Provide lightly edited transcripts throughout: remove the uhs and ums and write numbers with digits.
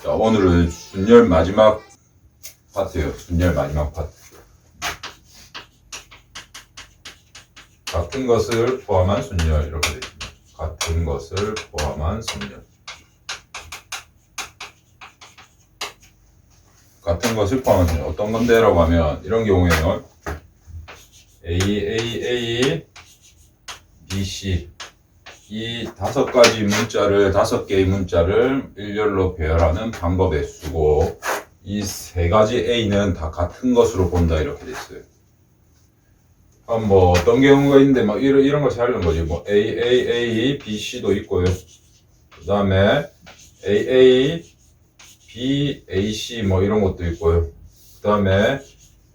자, 오늘은 순열 마지막 파트예요. 순열 마지막 파트. 같은 것을 포함한 순열 이렇게 되어 있습니다. 같은 것을 포함한 순열. 같은 것을 포함한 순열. 어떤 건데? 라고 하면 이런 경우에는 A, B, C 이 다섯 개의 문자를 일렬로 배열하는 방법에 쓰고 이 세 가지 A는 다 같은 것으로 본다 이렇게 됐어요. 뭐 어떤 경우가 있는데 뭐 이런 걸 찾는 거지. 뭐 A, B, C도 있고요. 그 다음에 A, B, A, C 뭐 이런 것도 있고요. 그 다음에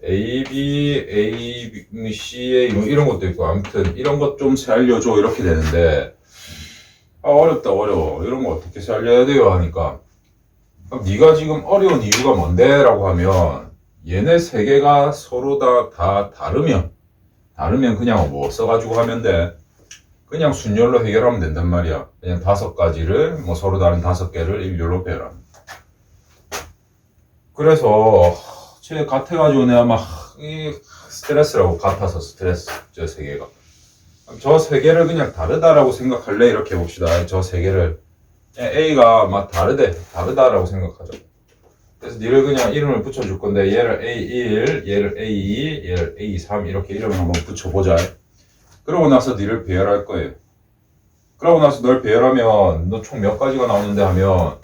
A, B, C, A 뭐 이런 것도 있고 아무튼 이런 것 좀 살려줘 이렇게 되는데 어렵다 어려워 이런 거 어떻게 살려야 돼요 하니까 네가 지금 어려운 이유가 뭔데? 라고 하면 얘네 세 개가 서로 다 다르면 그냥 뭐 써가지고 하면 돼. 그냥 순열로 해결하면 된단 말이야. 그냥 다섯 가지를 뭐 서로 다른 다섯 개를 일렬로 배열하면. 그래서 쟤 같아가지고 내가 막 스트레스라고 같아서 스트레스 저 세 개가. 저 세 개를 그냥 다르다라고 생각할래? 이렇게 해봅시다. 저 세 개를 A가 막 다르다라고 생각하죠. 그래서 니를 그냥 이름을 붙여줄 건데 얘를 A1, 얘를 A2, 얘를 A3 이렇게 이름을 한번 붙여보자. 그러고 나서 니를 배열할 거예요. 그러고 나서 널 배열하면 너 총 몇 가지가 나오는데 하면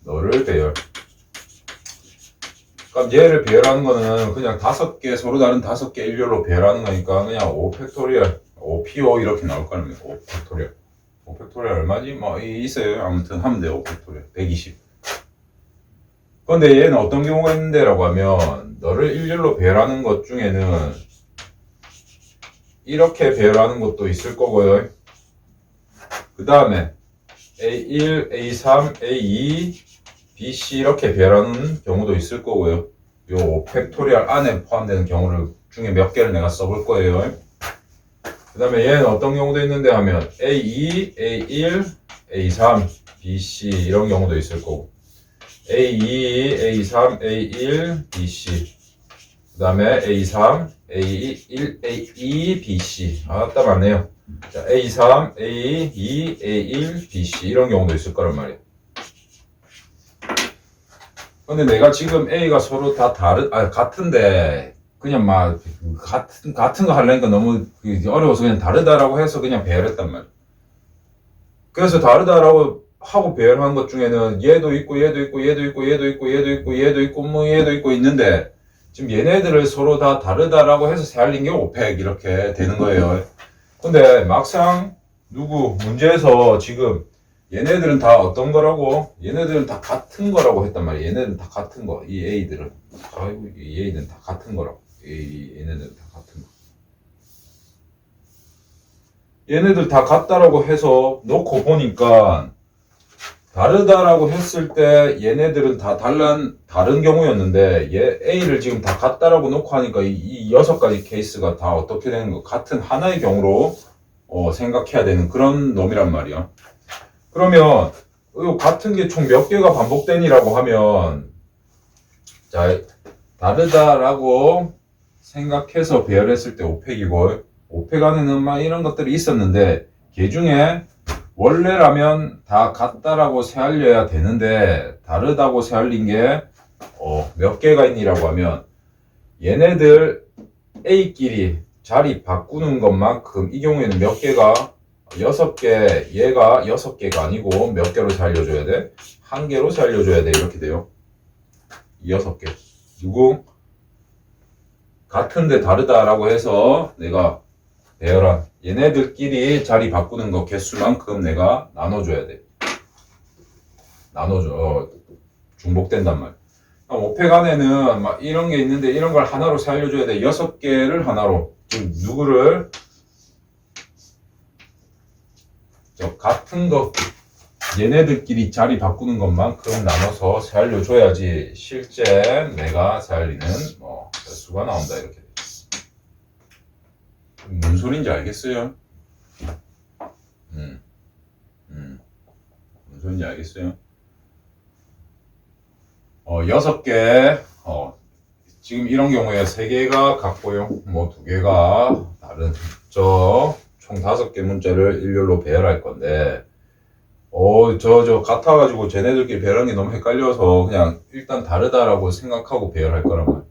너를 배열. 그럼 얘를 배열하는 거는 그냥 다섯 개 서로 다른 다섯 개 일렬로 배열하는 거니까 그냥 5팩토리얼 5PO 이렇게 나올 거 아닙니까? 5팩토리얼 5팩토리얼 얼마지? 뭐 있어요. 아무튼 하면 돼요. 5팩토리얼 120. 근데 얘는 어떤 경우가 있는데 라고 하면 너를 일렬로 배열하는 것 중에는 이렇게 배열하는 것도 있을 거고요. 그 다음에 A1, A3, A2, BC 이렇게 배열하는 경우도 있을 거고요. 요 팩토리얼 안에 포함되는 경우를 중에 몇 개를 내가 써볼 거예요. 그 다음에 얘는 어떤 경우도 있는데 하면 A2, A1, A3, BC 이런 경우도 있을 거고 A2, A3, A1, BC 그 다음에 A3, A1, A2, BC 아따 맞네요. 자, A3, A2, A1, BC 이런 경우도 있을 거란 말이에요. 근데 내가 지금 A가 서로 다 같은데 그냥 막 같은 거 하려니까 너무 어려워서 그냥 다르다라고 해서 그냥 배열했단 말이야. 그래서 다르다라고 하고 배열한 것 중에는 얘도 있고 얘도 있고 얘도 있고 얘도 있고 얘도 있고 얘도 있고 뭐 얘도 있고 있는데 지금 얘네들을 서로 다 다르다라고 해서 세알린 게 5팩 이렇게 되는 거예요. 근데 막상 문제에서 지금 얘네들은 다 어떤 거라고? 얘네들은 다 같은 거라고 했단 말이야. 얘네들은 다 같은 거. 이 A들은. 아이고, 이 A는 다 같은 거라고. 얘네들은 다 같은 거. 얘네들 다 같다라고 해서 놓고 보니까 다르다라고 했을 때 얘네들은 다 다른 경우였는데 얘 A를 지금 다 같다라고 놓고 하니까 이 여섯 가지 케이스가 다 어떻게 되는 거? 같은 하나의 경우로 생각해야 되는 그런 놈이란 말이야. 그러면 같은 게 총 몇 개가 반복되니라고 하면 자 다르다라고 생각해서 배열했을 때 5팩이고 5팩 안에는 막 이런 것들이 있었는데 그 중에 원래라면 다 같다라고 세알려야 되는데 다르다고 세알린 게 몇 개가 있니라고 하면 얘네들 A끼리 자리 바꾸는 것만큼 이 경우에는 몇 개가 6개, 얘가 6개가 아니고 몇 개로 살려줘야 돼? 한 개로 살려줘야 돼. 이렇게 돼요. 6개. 누구? 같은데 다르다라고 해서 내가 배열한 얘네들끼리 자리 바꾸는 거 개수만큼 내가 나눠줘야 돼. 중복된단 말이야. 5팩 안에는 막 이런 게 있는데 이런 걸 하나로 살려줘야 돼. 6개를 하나로. 지금 누구를 같은 거 얘네들끼리 자리 바꾸는 것만큼 나눠서 살려줘야지 실제 내가 살리는 개수가 나온다 이렇게 돼. 뭔 소린지 알겠어요? 뭔 무슨 소리인지 알겠어요? 6개, 지금 이런 경우에 3개가 같고요. 뭐 2개가 다른, 총 5개 문자를 일렬로 배열할 건데, 같아가지고 쟤네들끼리 배열한 게 너무 헷갈려서 그냥 일단 다르다라고 생각하고 배열할 거란 말이야.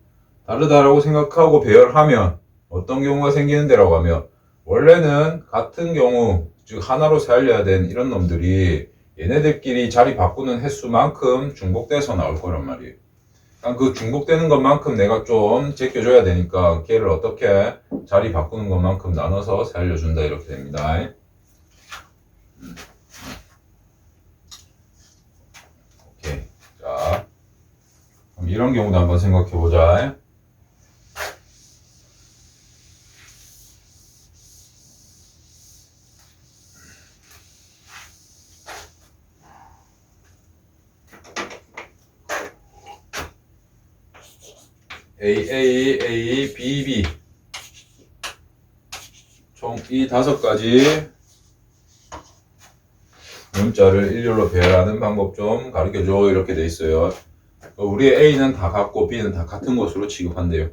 다르다라고 생각하고 배열하면 어떤 경우가 생기는데라고 하면, 원래는 같은 경우, 즉 하나로 세알려야 된 이런 놈들이 얘네들끼리 자리 바꾸는 횟수만큼 중복돼서 나올 거란 말이에요. 그 중복되는 것만큼 내가 좀 제껴줘야 되니까 걔를 어떻게 자리 바꾸는 것만큼 나눠서 세알려준다 이렇게 됩니다. 오케이. 자, 그럼 이런 경우도 한번 생각해 보자. A, B 총 이 5가지 문자를 일렬로 배열하는 방법 좀 가르쳐줘 이렇게 돼 있어요. 우리 A는 다 같고 B는 다 같은 것으로 취급한대요.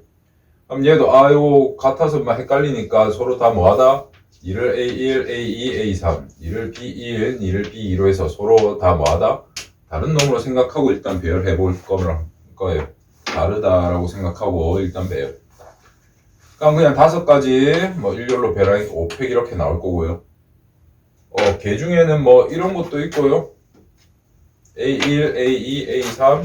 그럼 얘도 이거 같아서 막 헷갈리니까 서로 다 뭐하다? 이를 A1, A2, A3, 이를 B1, 이를 B2로 해서 서로 다 뭐하다? 다른 놈으로 생각하고 일단 배열해 볼 거예요. 다르다라고 생각하고 일단 배열. 그럼 그냥 5가지 뭐 일렬로 배열하니까 5팩 이렇게 나올 거고요. 걔 중에는 뭐 이런 것도 있고요. A1, A2, A3,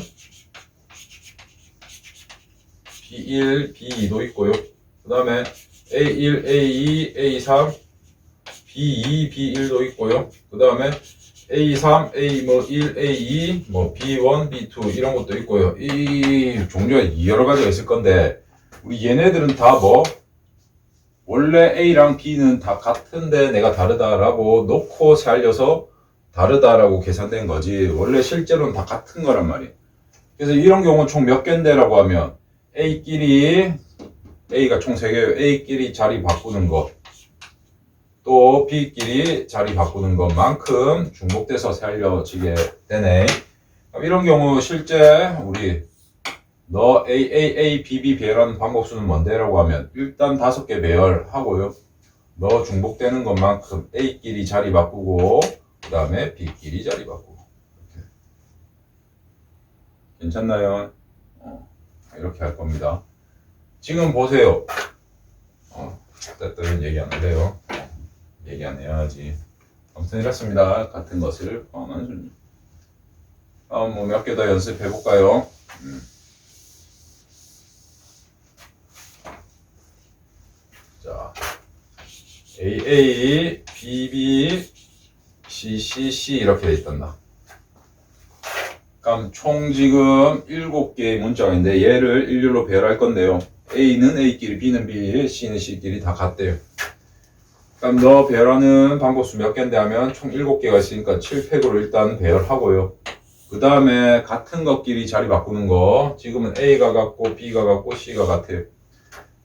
B1, B2도 있고요. 그 다음에 A1, A2, A3, B2, B1도 있고요. 그 다음에 A3, A1, A2, 뭐 B1, B2 이런 것도 있고요. 이 종류가 여러 가지가 있을 건데 우리 얘네들은 다 뭐 원래 A랑 B는 다 같은데 내가 다르다라고 놓고 살려서 다르다라고 계산된 거지 원래 실제로는 다 같은 거란 말이에요. 그래서 이런 경우는 총 몇 개인데라고 하면 A끼리 A가 총 3개예요. A끼리 자리 바꾸는 것 또 B끼리 자리 바꾸는 것만큼 중복돼서 살려지게 되네. 이런 경우 실제 우리 너 A, B 배열하는 방법수는 뭔데라고 하면 일단 5개 배열하고요. 너 중복되는 것만큼 A끼리 자리 바꾸고 그 다음에 B끼리 자리 바꾸고 이렇게. 괜찮나요? 이렇게 할 겁니다. 지금 보세요. 어쨌든 얘기 안 할래요. 얘기 안 해야지. 아무튼 이렇습니다. 같은 것을 포함한 순위. 뭐 몇 개 더 연습해 볼까요? 자, AA, BB, CCC 이렇게 돼 있단다. 그럼 총 지금 7개의 문자가 있는데 얘를 일렬로 배열할 건데요. A는 A끼리, B는 B, C는 C끼리 다 같대요. 그럼 너 배열하는 방법수 몇 개인데 하면 총 7개가 있으니까 7팩으로 일단 배열하고요. 그 다음에 같은 것끼리 자리 바꾸는 거 지금은 A가 같고 B가 같고 C가 같아요.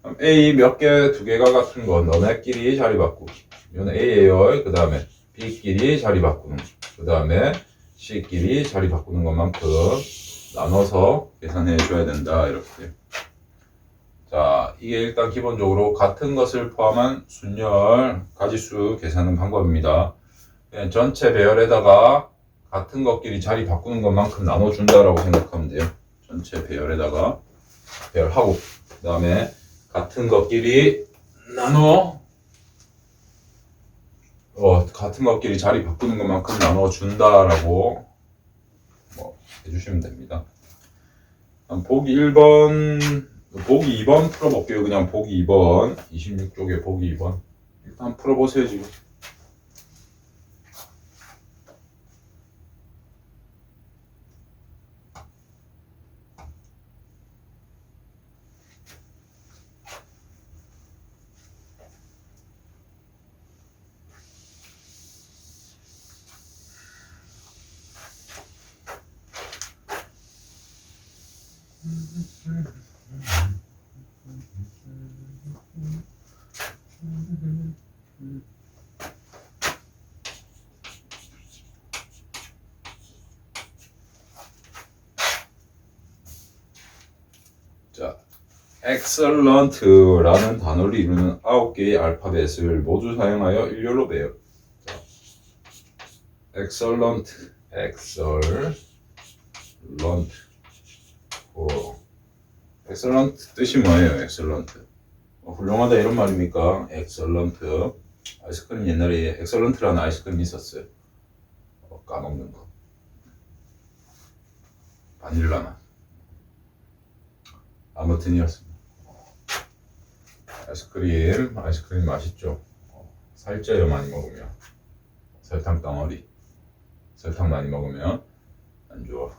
그럼 A 몇 개, 2개가 같은 거 너네끼리 자리 바꾸고 이건 A예요. 그 다음에 B끼리 자리 바꾸는 거. 그 다음에 C끼리 자리 바꾸는 것만큼 나눠서 계산해 줘야 된다 이렇게 돼요. 자, 이게 일단 기본적으로 같은 것을 포함한 순열 가지수 계산하는 방법입니다. 그냥 전체 배열에다가 같은 것끼리 자리 바꾸는 것만큼 나눠준다라고 생각하면 돼요. 전체 배열에다가 배열하고 그 다음에 같은 것끼리 나눠 같은 것끼리 자리 바꾸는 것만큼 나눠준다라고 뭐 해주시면 됩니다. 보기 1번 보기 2번 풀어볼게요. 그냥 보기 2번 26쪽에 보기 2번 일단 풀어보세요. 지금 excellent라는 단어를 이루는 9개의 알파벳을 모두 사용하여 일렬로 배요. excellent, excellent. excellent 뜻이 뭐예요? excellent. 훌륭하다 이런 말입니까? excellent. 아이스크림 옛날에 excellent라는 아이스크림이 있었어요. 까먹는 거. 바닐라 맛. 아무튼이었습니다. 아이스크림 맛있죠? 살쪄요, 많이 먹으면. 설탕 덩어리. 설탕 많이 먹으면 안 좋아.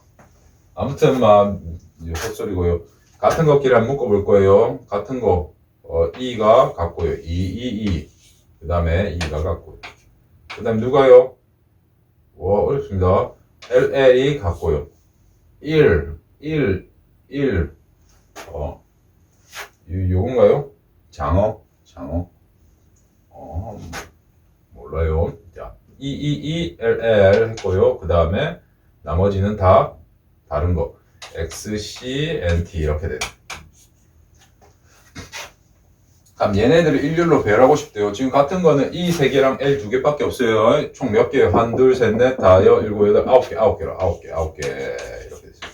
아무튼 막 헛소리고요. 같은 것끼리 한번 묶어볼 거예요. 같은 거 E가 같고요. E. 그 다음에 E가 같고요. 그 다음에 누가요? 어렵습니다. LL이 같고요. 1. 요건가요? 장어. 몰라요. 자, LL 했고요. 그 다음에 나머지는 다 다른 거. X, C, N, T 이렇게 되네. 그럼 얘네들을 일렬로 배열하고 싶대요. 지금 같은 거는 E 3개랑 L 2개밖에 없어요. 총 몇 개요? 1, 2, 3, 4, 5, 6, 8, 9개. 9개. 이렇게 됐어요.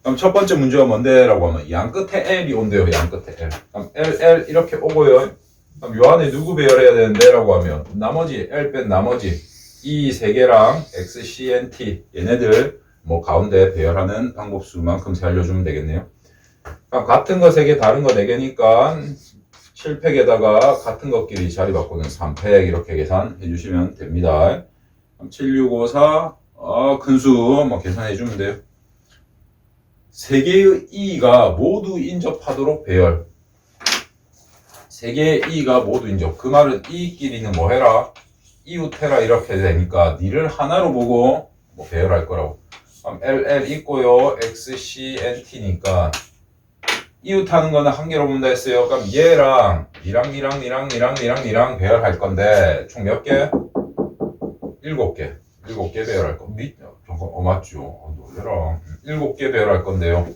그럼 첫 번째 문제가 뭔데? 라고 하면 양 끝에 L이 온대요. 양 끝에 L. 그럼 L 이렇게 오고요. 그럼 요 안에 누구 배열해야 되는데? 라고 하면 나머지 L 뺀 나머지 E 3개랑 X, C, N, T 얘네들 뭐 가운데 배열하는 방법수만큼 알려주면 되겠네요. 그럼 같은 거 3개 다른 거 4개니까 7팩에다가 같은 것끼리 자리 바꾸는 3팩 이렇게 계산해 주시면 됩니다. 7, 6, 5, 4 큰수 뭐 계산해 주면 돼요. 3개의 E가 모두 인접하도록 배열. 3개의 E가 모두 인접. 그 말은 E끼리는 뭐 해라? 이웃해라 이렇게 되니까 니를 하나로 보고 뭐 배열할 거라고. 그럼 LL 있고요. X, C, N, T니까 이웃하는 거는 한 개로 본다 했어요. 그럼 얘랑 니랑 배열할 건데 총 몇 개? 7개. 7개 배열할 거. 잠깐 맞죠? 놀래라. 7개 배열할 건데요.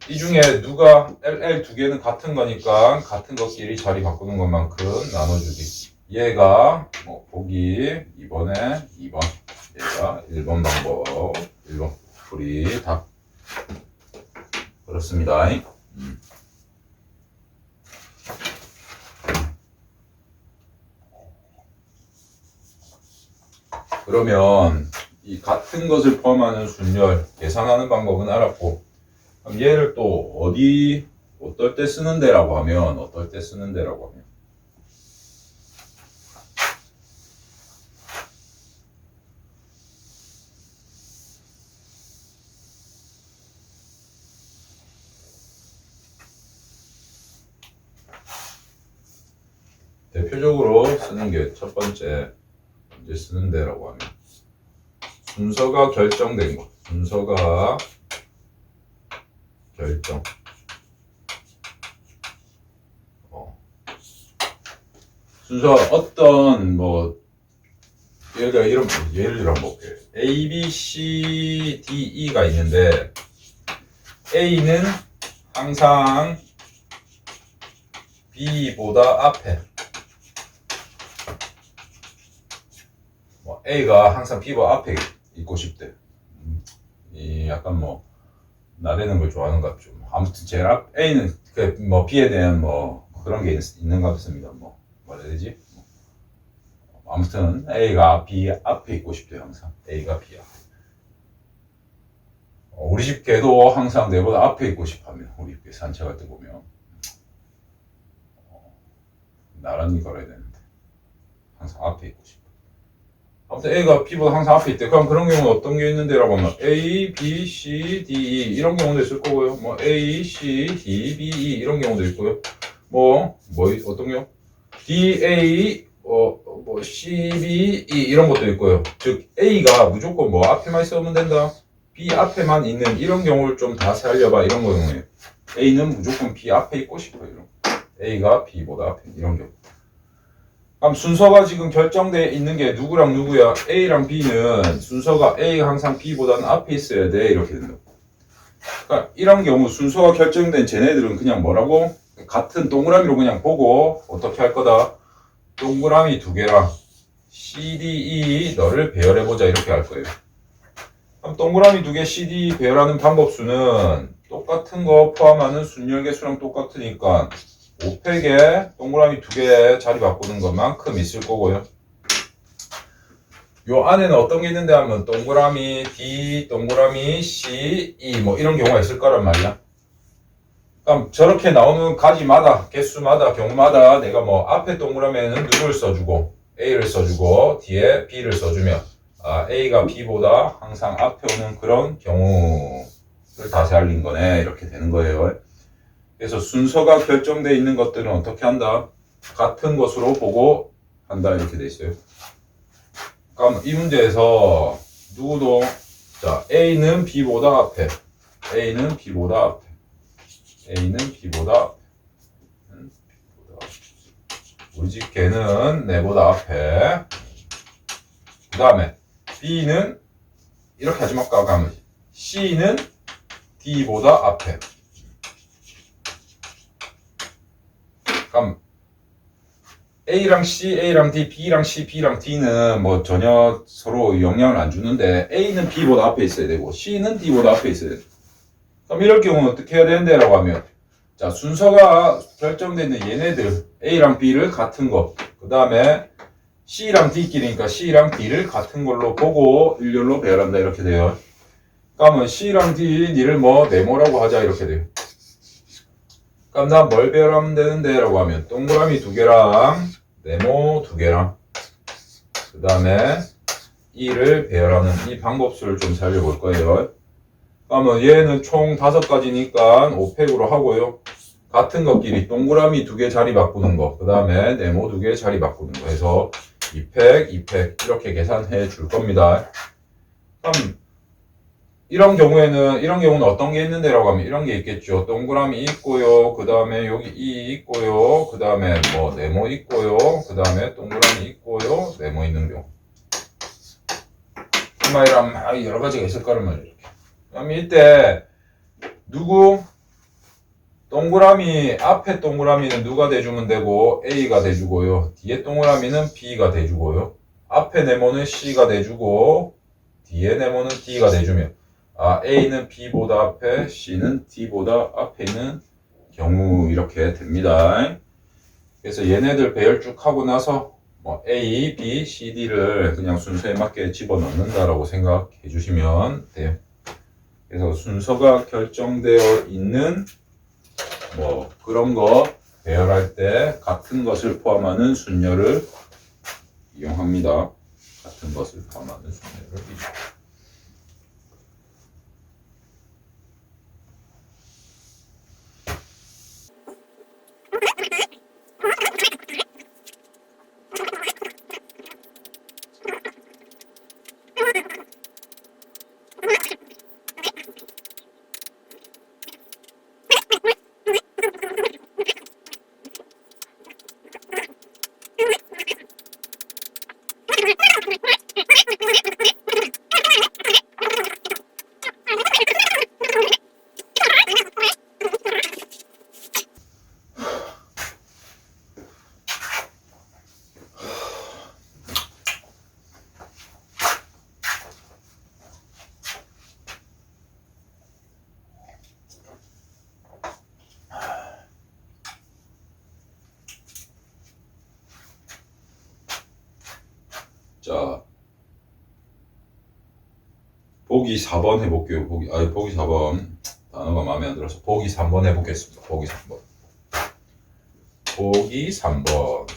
이 중에 누가 LL 2개는 같은 거니까 같은 것끼리 자리 바꾸는 것만큼 나눠주기. 얘가 뭐 보기 2번에 2번. 얘가 1번 방법. 1번 풀이 답. 그렇습니다. 그러면 이 같은 것을 포함하는 순열 계산하는 방법은 알았고, 그럼 얘를 또 어떨 때 쓰는데라고 하면 대표적으로 쓰는 게 첫 번째 이제 쓰는 데라고 하면 순서가 결정된 것. 순서가 결정. 순서가 어떤 뭐 예를 들어 볼게요. A, B, C, D, E가 있는데 A는 항상 B보다 앞에. A가 항상 B보다 앞에 있고 싶대. 이 약간 뭐 나대는 걸 좋아하는 것 같죠. 아무튼 제일 앞 A는 뭐 B에 대한 뭐 그런 게 있는 것 같습니다. 뭐라 해야 되지? 아무튼 A가 B 앞에 있고 싶대요. 항상 A가 B 앞에. 우리 집 개도 항상 내보다 앞에 있고 싶으면 우리 개 산책할 때 보면 나란히 걸어야 되는데 항상 앞에 있고 싶어. 아무튼 A가 B보다 항상 앞에 있대. 그럼 그런 경우는 어떤 게 있는데라고 하면 A, B, C, D, E 이런 경우도 있을 거고요. 뭐 A, C, D, B, E 이런 경우도 있고요. 어떤 경우? D, A, C, B, E 이런 것도 있고요. 즉 A가 무조건 뭐 앞에만 있으면 된다. B 앞에만 있는 이런 경우를 좀 다 살려봐. 이런 경우에요. A는 무조건 B 앞에 있고 싶어요. 이런. A가 B보다 앞에 이런 경우. 그럼 순서가 지금 결정되어 있는 게 누구랑 누구야? A랑 B는 순서가 A가 항상 B보다는 앞에 있어야 돼. 이렇게 된다. 그러니까 이런 경우 순서가 결정된 쟤네들은 그냥 뭐라고? 같은 동그라미로 그냥 보고 어떻게 할 거다? 동그라미 두 개랑 CDE 너를 배열해보자 이렇게 할 거예요. 그럼 동그라미 두 개 CD 배열하는 방법수는 똑같은 거 포함하는 순열개수랑 똑같으니까 5팩에 동그라미 두 개 자리 바꾸는 것만큼 있을 거고요. 요 안에는 어떤 게 있는데 하면 동그라미 D, 동그라미 C, E 뭐 이런 경우가 있을 거란 말이야. 그럼 저렇게 나오는 가지마다, 개수마다, 경우마다 내가 뭐 앞에 동그라미에는 누구를 써주고 A를 써주고 뒤에 B를 써주면 A가 B보다 항상 앞에 오는 그런 경우를 다시 알린 거네. 이렇게 되는 거예요. 그래서 순서가 결정되어 있는 것들은 어떻게 한다? 같은 것으로 보고 한다. 이렇게 돼 있어요. 그럼 이 문제에서 누구도 자 A는 B보다 앞에 A는 B보다 앞에 A는 B보다 앞에 우리 집 개는 내보다 앞에 그 다음에 B는 이렇게 하지 말까 가면 C는 D보다 앞에 그럼 A랑 C, A랑 D, B랑 C, B랑 D는 뭐 전혀 서로 영향을 안 주는데 A는 B보다 앞에 있어야 되고 C는 D보다 앞에 있어야 돼. 그럼 이럴 경우는 어떻게 해야 되는데 라고 하면 자 순서가 결정되는 얘네들 A랑 B를 같은 거 그 다음에 C랑 D끼리니까 C랑 D를 같은 걸로 보고 일렬로 배열한다 이렇게 돼요. 그러면 C랑 D 니를 뭐 네모라고 하자 이렇게 돼요. 그럼 나 뭘 배열하면 되는데 라고 하면 동그라미 두 개랑 네모 두 개랑 그 다음에 E를 배열하는 이 방법수를 좀 살펴볼 거예요. 그러면 얘는 총 5가지니까 5팩으로 하고요. 같은 것끼리 동그라미 두 개 자리 바꾸는 거, 그 다음에 네모 두 개 자리 바꾸는 거 해서 2팩, 2팩 이렇게 계산해 줄 겁니다. 그럼 이런 경우는 어떤 게 있는데라고 하면 이런 게 있겠죠. 동그라미 있고요. 그 다음에 여기 E 있고요. 그 다음에 뭐 네모 있고요. 그 다음에 동그라미 있고요. 네모 있는 경우. 그 말이란 여러 가지가 있을 거란 말이에요. 그럼 이때 누구? 동그라미 앞에 동그라미는 누가 대주면 되고 A가 대주고요. 뒤에 동그라미는 B가 대주고요. 앞에 네모는 C가 대주고 뒤에 네모는 D가 대주면 A는 B보다 앞에 C는 D보다 앞에 있는 경우 이렇게 됩니다. 그래서 얘네들 배열 쭉 하고 나서 뭐 A, B, C, D를 그냥 순서에 맞게 집어넣는다라고 생각해 주시면 돼요. 그래서 순서가 결정되어 있는 뭐 그런 거 배열할 때 같은 것을 포함하는 순열을 이용합니다. 같은 것을 포함하는 순열을 이용. 자, 보기 4번 해볼게요. 보기 4번. 단어가 마음에 안 들어서 보기 3번 해보겠습니다. 보기 3번. 보기 3번.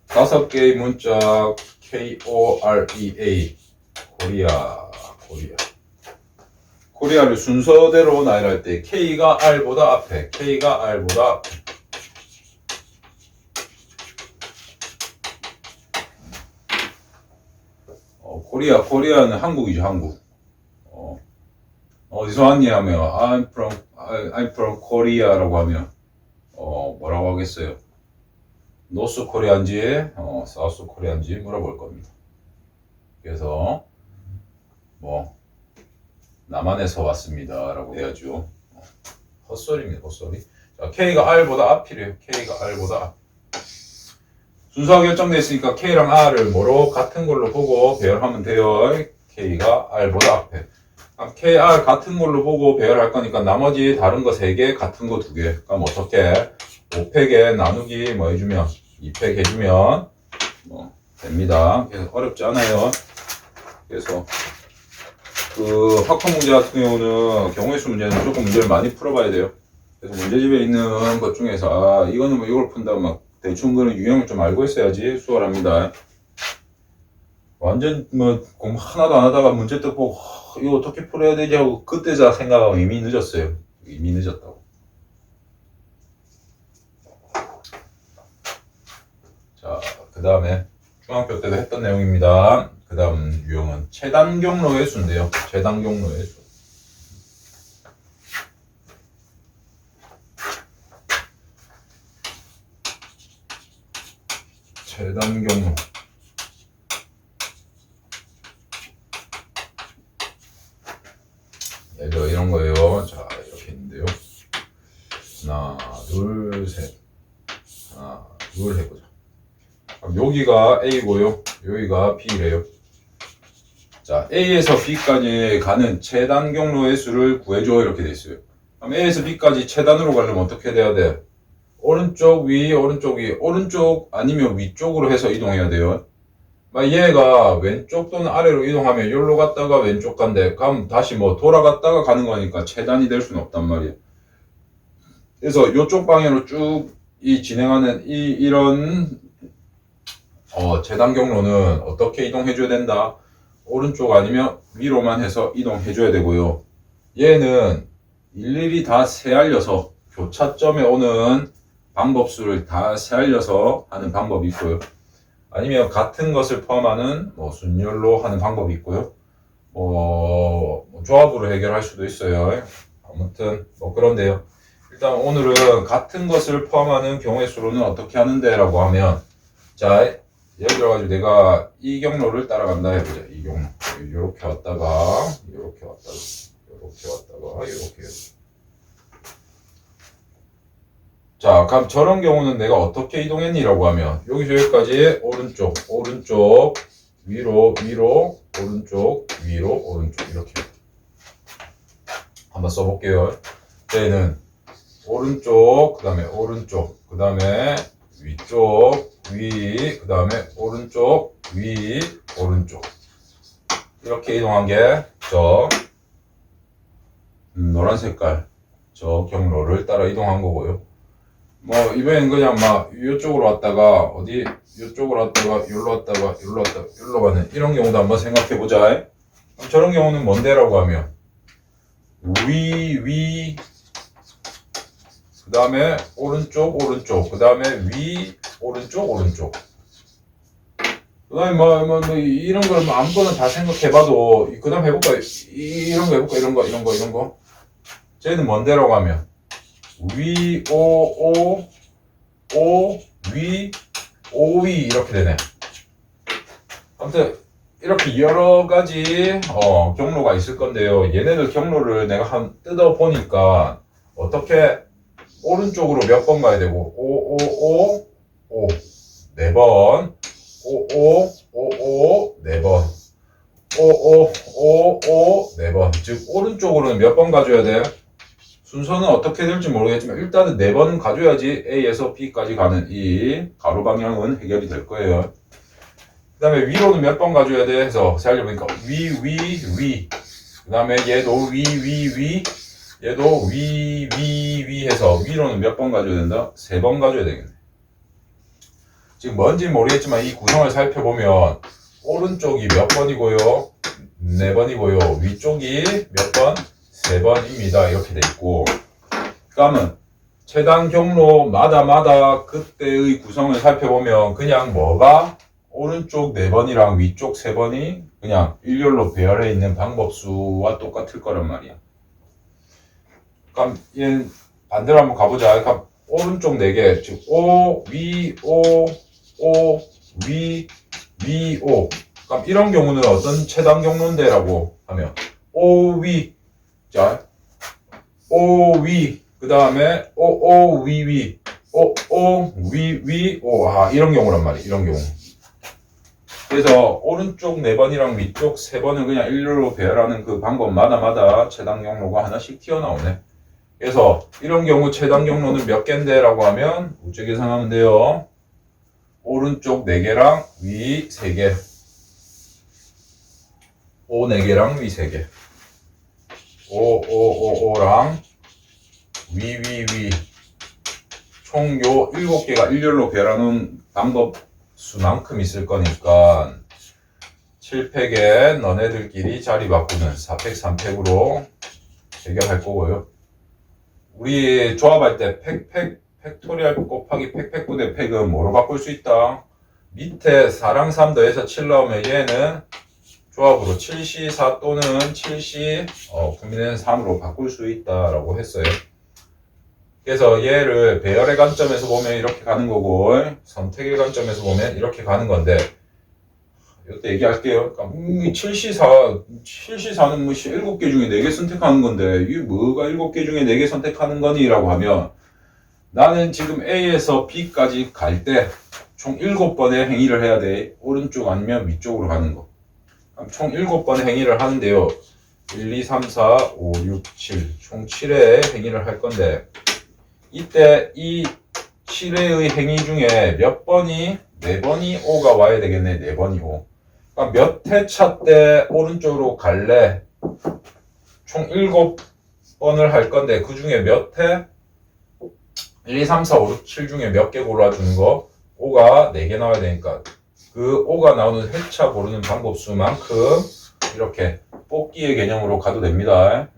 5개의 문자 KOREA. 코리아를 순서대로 나열할 때 K가 R보다 앞에, K가 R보다 앞에. 코리아는 한국이죠, 한국. 어디서 왔니 하면 I'm from Korea라고 하면 뭐라고 하겠어요? 노스 코리아인지 사우스 코리아인지 물어볼 겁니다. 그래서 뭐 남한에서 왔습니다 라고 해야죠. 헛소리입니다. 헛소리. 자, K가 R보다 앞이래요. K가 R보다 앞. 순서가 결정되어 있으니까 K랑 R을 뭐로 같은 걸로 보고 배열하면 돼요. K가 R보다 앞에. K, R 같은 걸로 보고 배열할 거니까 나머지 다른 거 3개, 같은 거 2개. 그럼 어떻게? 5팩에 나누기 뭐 해주면 2팩 해주면 뭐 됩니다. 그래서 어렵지 않아요. 그래서 그 학科문제 같은 경우는 경우의 수 문제는 무조건 문제를 많이 풀어봐야 돼요. 그래서 문제집에 있는 것 중에서 이거는 뭐 이걸 푼다 막 대충 그런 유형을 좀 알고 있어야지 수월합니다. 완전 뭐 공부 하나도 안 하다가 문제 딱 보고 이거 어떻게 풀어야 되지 하고 그때자 생각하고 이미 늦었어요. 이미 늦었다고. 자, 그 다음에 중학교 때도 했던 내용입니다. 그 다음 유형은 최단 경로의 수인데요. 최단 경로의 수. 최단 경로. 예를 들어 이런 거예요. 자, 이렇게 있는데요. 하나, 둘, 셋. 하나, 둘 해보자. 그럼 여기가 A고요. 여기가 B래요. 자, A에서 B까지 가는 최단 경로의 수를 구해줘. 이렇게 돼 있어요. 그럼 A에서 B까지 최단으로 가려면 어떻게 돼야 돼? 오른쪽 위, 오른쪽 위, 오른쪽 아니면 위쪽으로 해서 이동해야 돼요. 얘가 왼쪽 또는 아래로 이동하면 여기로 갔다가 왼쪽 간대. 그럼 다시 뭐 돌아갔다가 가는 거니까 최단이 될 수는 없단 말이야. 그래서 이쪽 방향으로 쭉 진행하는 이런 최단 경로는 어떻게 이동해줘야 된다? 오른쪽 아니면 위로만 해서 이동해줘야 되고요. 얘는 일일이 다 세알려서 교차점에 오는 방법수를 다 세알려서 하는 방법이 있고요. 아니면 같은 것을 포함하는 뭐 순열로 하는 방법이 있고요. 조합으로 해결할 수도 있어요. 아무튼 뭐 그런데요. 일단 오늘은 같은 것을 포함하는 경우의 수로는 어떻게 하는데 라고 하면 자, 예를 들어가지고 내가 이 경로를 따라간다 해보자. 이 경로. 이렇게 왔다가 이렇게 왔다가 이렇게 왔다가 이렇게. 자, 그럼 저런 경우는 내가 어떻게 이동했니라고 하면 여기서 여기까지 오른쪽, 오른쪽, 위로, 위로, 오른쪽, 위로, 오른쪽 이렇게 한번 써볼게요. 얘는 오른쪽, 그 다음에 오른쪽, 그 다음에 위쪽, 위, 그 다음에 오른쪽, 위, 오른쪽 이렇게 이동한 게 저 노란 색깔 저 경로를 따라 이동한 거고요. 뭐 이번엔 그냥 막 이쪽으로 왔다가 어디 이쪽으로 왔다가 여기로 왔다가 여기로 왔다가 여기로 가는 이런 경우도 한번 생각해 보자. 저런 경우는 뭔데라고 하면 위, 그 다음에 오른쪽, 오른쪽, 그 다음에 위, 오른쪽, 오른쪽. 그 다음에 뭐 이런 거를 아무거나 다 생각해봐도 그 다음 해볼까? 이런 거 해볼까? 이런 거. 쟤는 뭔데라고 하면 위, 오, 위, 위 이렇게 되네. 아무튼 이렇게 여러 가지 경로가 있을 건데요. 얘네들 경로를 내가 한 뜯어 보니까 어떻게 오른쪽으로 몇 번 가야 되고 5 4번 5 4번 5 4번 즉 오른쪽으로는 몇 번 가줘야 돼? 순서는 어떻게 될지 모르겠지만 일단은 4번 가줘야지 A에서 B까지 가는 이 가로 방향은 해결이 될 거예요. 그 다음에 위로는 몇 번 가줘야 돼 해서 살려보니까 위. 그 다음에 얘도 위. 얘도 위 해서 위로는 몇 번 가줘야 된다? 3번 가줘야 되겠네. 지금 뭔지 모르겠지만 이 구성을 살펴보면 오른쪽이 몇 번이고요? 4번이고요. 위쪽이 몇 번? 3번입니다. 이렇게 돼 있고 그러면 최단 경로마다 그때의 구성을 살펴보면 그냥 뭐가 오른쪽 4번이랑 위쪽 3번이 그냥 일렬로 배열해 있는 방법수와 똑같을 거란 말이야. 그럼 얘는 반대로 한번 가보자. 그럼 오른쪽 4개, 즉 위, 위, 오. 그럼 이런 경우는 어떤 최단 경로인데라고 하면 OV, 자 OV 그 다음에 OOVV OOVV O 이런 경우란 말이야. 이런 경우. 그래서 오른쪽 4번이랑 위쪽 3번을 그냥 일렬로 배열하는 그 방법마다 최단 경로가 하나씩 튀어나오네. 그래서 이런 경우 최단 경로는 몇 개인데 라고 하면 우측 계산하면 돼요. 오른쪽 4개랑 위 3개. O 4개랑 위 3개. 오랑 위 총 요 7개가 일렬로 배열하는 방법 수만큼 있을 거니까 7팩에 너네들끼리 자리 바꾸는 4팩 3팩으로 해결할 거고요. 우리 조합할 때 팩토리얼 곱하기 팩분의 팩은 뭐로 바꿀 수 있다? 밑에 4랑 3 더해서 7 나오면 얘는 조합으로 7C4 또는 7C 분비는 3으로 바꿀 수 있다라고 했어요. 그래서 얘를 배열의 관점에서 보면 이렇게 가는 거고 선택의 관점에서 보면 이렇게 가는 건데 이때 얘기할게요. 그러니까 7C4는 뭐 7개 중에 4개 선택하는 건데 이게 뭐가 7개 중에 4개 선택하는 거니? 라고 하면 나는 지금 A에서 B까지 갈 때 총 7번의 행위를 해야 돼. 오른쪽 아니면 위쪽으로 가는 거. 총 7번의 행위를 하는데요. 1, 2, 3, 4, 5, 6, 7 총 7회의 행위를 할 건데 이때 이 7회의 행위 중에 몇 번이 4번이 O가 와야 되겠네. 4번이 O. 그러니까 몇 회차 때 오른쪽으로 갈래? 총 7번을 할 건데 그 중에 몇 회? 1, 2, 3, 4, 5, 6, 7 중에 몇 개 골라주는 거? O가 4개 나와야 되니까 그 O가 나오는 회차 고르는 방법 수만큼 이렇게 뽑기의 개념으로 가도 됩니다.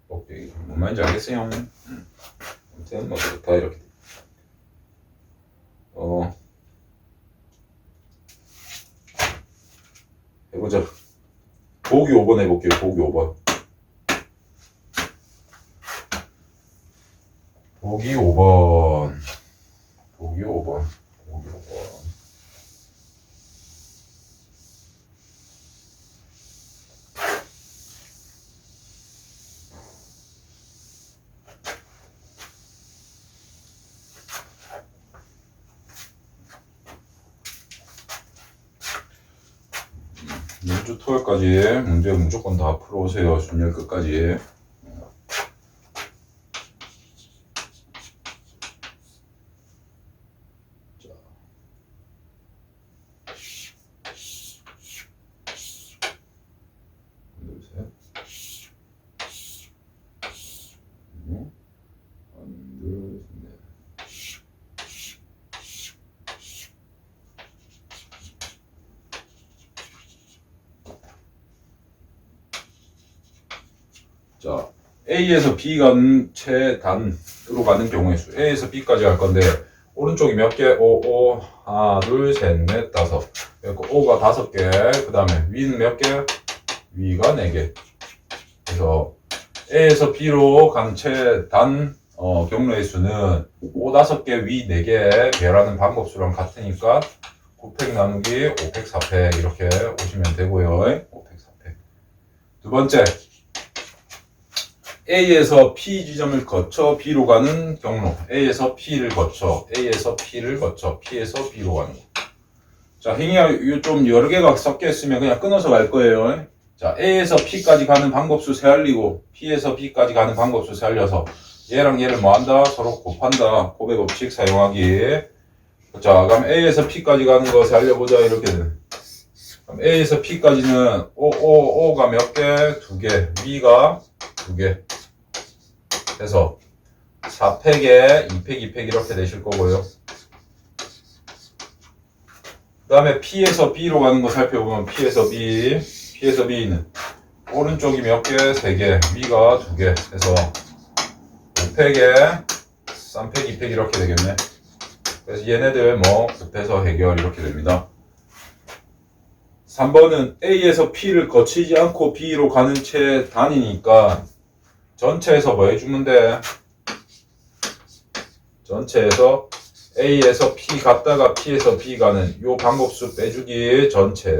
뽑기 뭔 말인지 알겠어요? 아무튼 뭐 좋다 이렇게 해보자. 보기 5번 해볼게요. 보기 5번. 보기 5번. 보기 5번. 보기 5번. 이번 주 토요일까지 문제 무조건 다 풀어오세요. 준열 끝까지. 자, A에서 B 가는 최단으로 가는 경우의 수. A에서 B까지 갈 건데, 오른쪽이 몇 개? O, 하나, 둘, 셋, 넷, 다섯. 그리고 O가 5개. 그 다음에 위는 몇 개? 위가 4개. 그래서 A에서 B로 가는 최단 경로의 수는 O 5개, 위 4개 배열하는 방법 수랑 같으니까 9팩 나누기 5팩, 4팩 이렇게 오시면 되고요. 5팩, 4팩. 두 번째. A에서 P 지점을 거쳐 B로 가는 경로. A에서 P를 거쳐, A에서 P를 거쳐, P에서 B로 가는 거. 자, 행위가 좀 여러 개가 섞여 있으면 그냥 끊어서 갈 거예요. 자, A에서 P까지 가는 방법수 세알리고, P에서 B까지 가는 방법수 세알려서 얘랑 얘를 뭐 한다? 서로 곱한다. 곱의 법칙 사용하기. 자, 그럼 A에서 P까지 가는 거 세알려보자. 이렇게 돼. 그럼 A에서 P까지는 O가 몇 개? 2개. B가 2개. 그래서 4팩에 2팩, 2팩 이렇게 되실 거고요. 그 다음에 P에서 B로 가는 거 살펴보면 P에서 B, P에서 B는 오른쪽이 몇 개? 3개, 위가 2개. 해서 5팩에 3팩, 2팩 이렇게 되겠네. 그래서 얘네들 뭐 곱해서 해결 이렇게 됩니다. 3번은 A에서 P를 거치지 않고 B로 가는 최단이니까 전체에서 뭐 해주면 돼? 전체에서 A에서 P 갔다가 P에서 B 가는 요 방법수 빼주기 전체.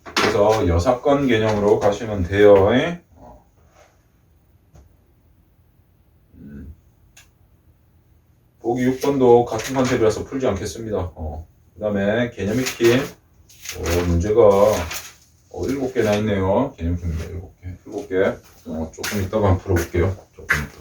그래서 여사건 개념으로 가시면 돼요. 보기 6번도 같은 컨셉이라서 풀지 않겠습니다. 그 다음에 개념 익힘. 문제가 7개나 있네요. 개념 익힘 문제 7개. 조금 이따가 한번 풀어볼게요. 조금 이따.